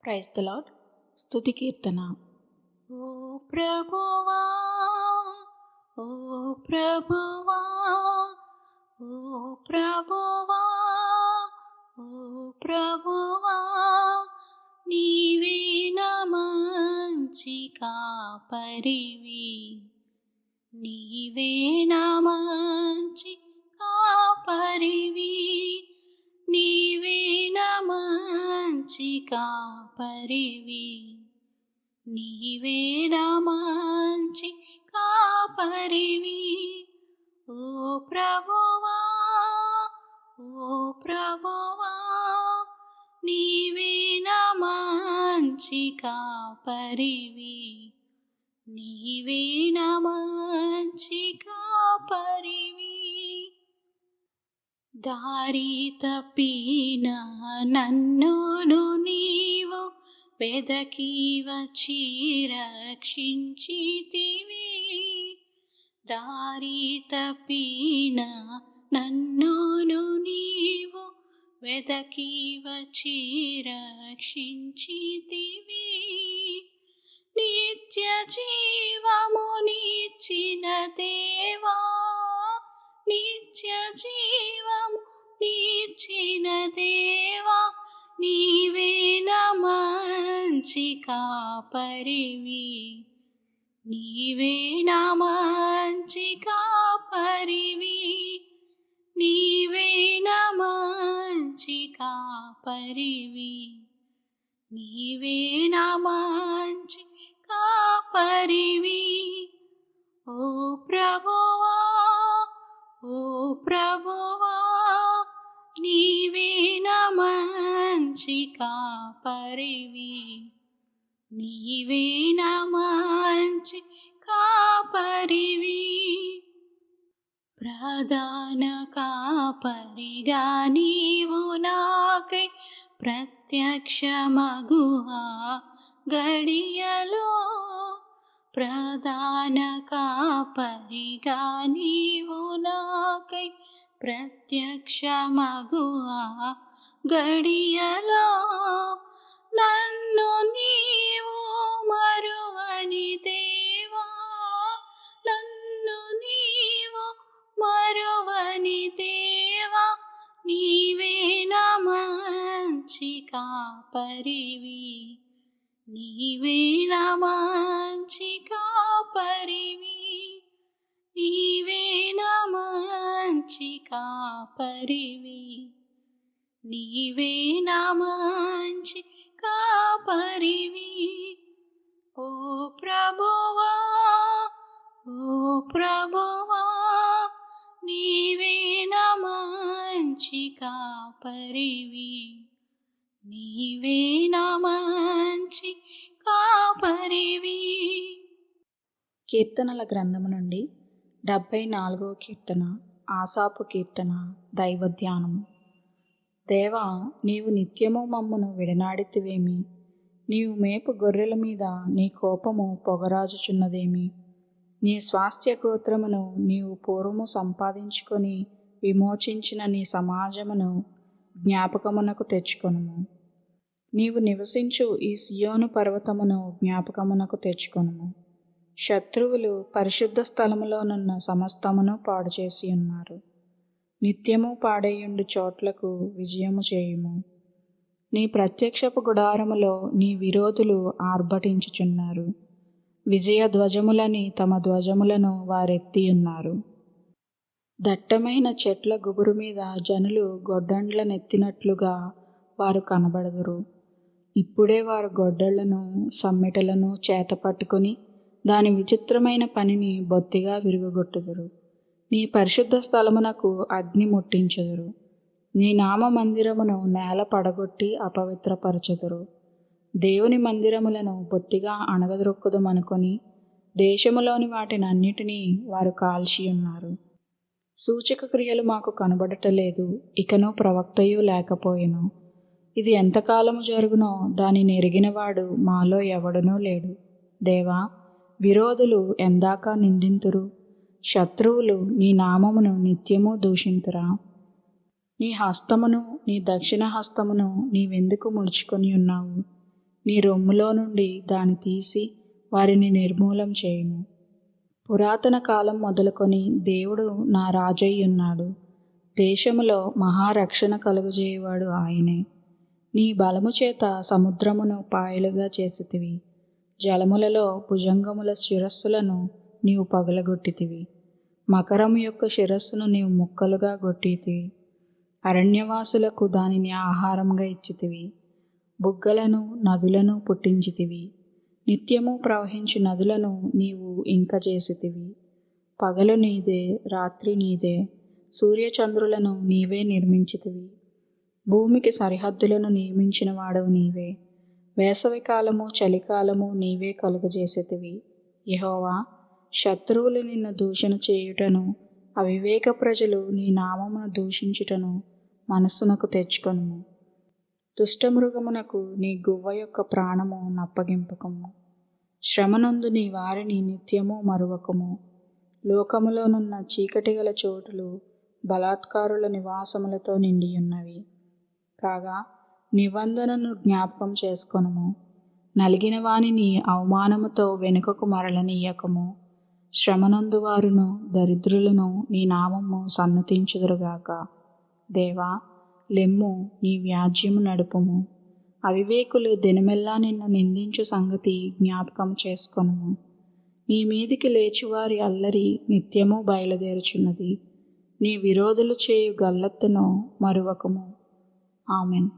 Praise the lord. స్తుతి కీర్తన. ఓ ప్రభువా, ఓ ప్రభువా, ఓ ప్రభువా, ఓ ప్రభువా, నీవే నా మంచి కాపరివి, నీవే నా మంచి కాపరివి, నీవే నా మంచి కాపరివి, నీవే నా మంచి కాపరివి. ఓ ప్రభువా, ఓ ప్రభువా, నీవే నా మంచి కాపరివి, నీవే నా మంచి కాపరివి. దారి తప్పిన నన్నును నీవు వెదకి వచ్చి రక్షించితివి, దారి తప్పిన నన్నును నీవు వెదకి వచ్చి రక్షించితివి, నిత్య జీవమునిచ్చిన దేవా, నిత్య జీవమునిచ్చిన దేవా, నీవే నా మంచి కాపరివి, నీవే నా మంచి కాపరివి, నీవే నా మంచి కాపరివి, నీవే నా మంచి కాపరివి. ఓ ప్రభువా, ఓ ప్రభువా, నీవే నా మంచి కాపరివి, నీవే నా మంచి కాపరివి. ప్రధాన కాపరిగా నీవు నాకై ప్రత్యక్షమగువా గడియలో, ప్రధాన కాపరిగా నీవు నాకై ప్రత్యక్షమగువా గడియలో, నన్ను నీవు మరువని దేవా, నన్ను నీవు మరువని దేవా, నీవే నా మంచి కాపరివి, నీవే నా మంచి కాపరివి, నీవే నా మంచి కాపరివి, నీవే నా మంచి కాపరివి. ఓ ప్రభువా, ఓ ప్రభువా, నీవే నా మంచి కాపరివి, నీవే నా మంచి కాపరివి. కీర్తనల గ్రంథము నుండి 74వ కీర్తన. ఆసాపు కీర్తన. దైవ ధ్యానము. దేవా, నీవు నిత్యము మమ్మును విడనాడితివేమి? నీవు మేపు గొర్రెల మీద నీ కోపము పొగరాజుచున్నదేమి? నీ స్వాస్థ్య గోత్రమును నీవు పూర్వము సంపాదించుకొని విమోచించిన నీ సమాజమును జ్ఞాపకమునకు తెచ్చుకొనుము. నీవు నివసించు ఈ సియోను పర్వతమును జ్ఞాపకమునకు తెచ్చుకొనుము. శత్రువులు పరిశుద్ధ స్థలములోనున్న సమస్తమును పాడు చేసి ఉన్నారు. నిత్యము పాడేయుండు చోట్లకు విజయము చేయుము. నీ ప్రత్యక్షపు గుడారములో నీ విరోధులు ఆర్భటించుచున్నారు. విజయ ధ్వజములని తమ ధ్వజములను వారెత్తియున్నారు. దట్టమైన చెట్ల గుబురు మీద జనులు గొడ్డండ్లనెత్తినట్లుగా వారు కనబడదురు. ఇప్పుడే వారు గొడ్డళ్లను సమ్మెటలను చేతపట్టుకొని దాని విచిత్రమైన పనిని బొత్తిగా విరుగగొట్టుదురు. నీ పరిశుద్ధ స్థలమునకు అగ్ని ముట్టించుదురు. నీ నామ మందిరమును నేల పడగొట్టి అపవిత్రపరచుదురు. దేవుని మందిరములను బొత్తిగా అణగద్రొక్కుదమనుకొని దేశములోని వాటినన్నిటినీ వారు కాల్చియున్నారు. సూచక క్రియలు మాకు కనబడటలేదు, ఇకను ప్రవక్తయు లేకపోయెను. ఇది ఎంతకాలము జరుగునో దానిని ఎరిగినవాడు మాలో ఎవడునూ లేడు. దేవా, విరోధులు ఎందాక నిందింతురు? శత్రువులు నీ నామమును నిత్యము దూషింతురా? నీ హస్తమును నీ దక్షిణ హస్తమును నీవెందుకు ముడుచుకొని ఉన్నావు? నీ రొమ్ములో నుండి దాన్ని తీసి వారిని నిర్మూలం చేయుము. పురాతన కాలం మొదలుకొని దేవుడు నా రాజయ్యున్నాడు. దేశములో మహారక్షణ కలుగజేయువాడు ఆయనే. నీ బలము చేత సముద్రమును పాయలుగా చేసితివి. జలములలో భుజంగముల శిరస్సులను నీవు పగలగొట్టితివి. మకరము యొక్క శిరస్సును నీవు ముక్కలుగా గొట్టితివి. అరణ్యవాసులకు దానిని ఆహారంగా ఇచ్చితివి. బుగ్గలను నదులను పుట్టించితివి. నిత్యము ప్రవహించు నదులను నీవు ఇంకజేసితివి. పగలు నీదే, రాత్రి నీదే. సూర్యచంద్రులను నీవే నిర్మించితివి. భూమికి సరిహద్దులను నియమించిన వాడవు నీవే. వేసవికాలము చలికాలము నీవే కలుగజేసితివి. యెహోవా, శత్రువులు నిన్ను దూషణ చేయుటను, అవివేక ప్రజలు నీ నామమును దూషించుటను మనస్సునకు తెచ్చుకొనుము. దుష్టమృగమునకు నీ గువ్వ యొక్క ప్రాణము నప్పగింపకము. శ్రమనందు నీ వారిని నిత్యము మరువకము. లోకములోనున్న చీకటి గల చోటులు బలాత్కారుల నివాసములతో నిండియున్నవి. కాగా నిబంధనను జ్ఞాపకం చేసుకొనుము. నలిగిన వానిని అవమానముతో వెనుకకు మరలనీయకము. శ్రమనందు వారును దరిద్రులను నీ నామము సన్నతించుదురుగాక. దేవా, లెమ్ము, నీ వ్యాజ్యము నడుపుము. అవివేకులు దినమెల్లా నిన్ను నిందించు సంగతి జ్ఞాపకం చేసుకొనుము. నీ మీదికి లేచువారి అల్లరి నిత్యము బయలుదేరుచున్నది. నీ విరోధులు చేయు గల్లత్తును మరువకము. ఆమెన్.